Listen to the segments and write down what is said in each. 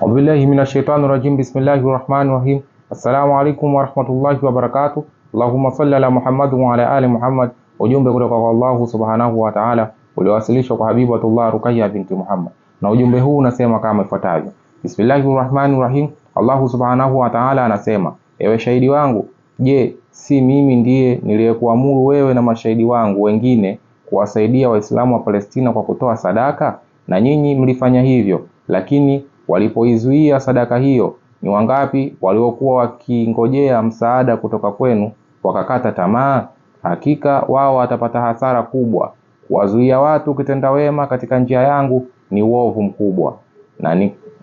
A'udhu billahi minash shaitani rajim. Bismillahir rahmanir rahim. Assalamu alaikum warahmatullahi wabarakatuh. Allahumma salli ala Muhammad wa ala ali Muhammad. Ujumbe kutoka kwa Allah subhanahu wa ta'ala uliowasilishwa kwa Habibatullah Ruqayya binti Muhammad, na ujumbe huu unasema kama ifuatavyo. Bismillahir rahmanir rahim. Allah subhanahu wa ta'ala anasema, ewe shahidi wangu, je, si mimi ndiye niliyekuamuru wewe na mashahidi wangu wengine kuwasaidia Waislamu wa Palestina kwa kutoa sadaka? Na nyinyi mlifanya hivyo, lakini walipoizuia sadaka hiyo, ni wangapi waliokuwa wakingojea msaada kutoka kwenu wakakata tamaa? Hakika wao watapata hasara kubwa. Kuwazuia watu kutenda wema katika njia yangu ni uovu mkubwa,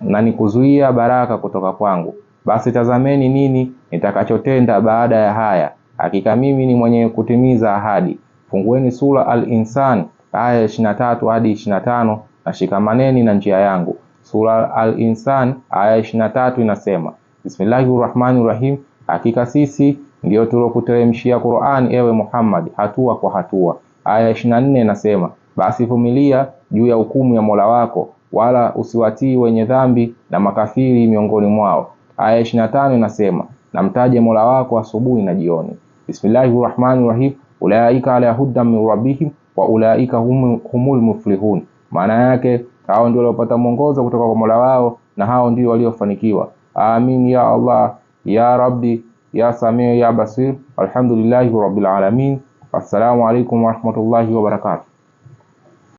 na ni kuzuia baraka kutoka kwangu. Basi tazameni nini nitakachotenda baada ya haya. Hakika mimi ni mwenye kutimiza ahadi. Fungueni sura Al-Insan aya 23 hadi 25 na shikamaneni na njia yangu. Sura Al-Insan aya 23 inasema, Bismillahirrahmanirrahim, hakika sisi ndio tulokuteremshia Qur'an ewe Muhammad hatua kwa hatua. Aya 24 inasema, basi vumilia juu ya hukumu ya Mola wako, wala usiwatii wenye dhambi na makafiri miongoni mwao. Aya 25 inasema, na mtaje Mola wako asubuhi na jioni. Bismillahirrahmanirrahim, ulaika ala hudan min rabbihim wa ulaika humul muflihun. Maana yake hao ndio waliopata mwongozo kutoka kwa Mola wao na hao ndio waliofanikiwa. Amin ya Allah ya Rabbi ya Samii ya Basir. Alhamdulillahi rabbil alamin. Assalamu alaikum warahmatullahi wabarakatuh.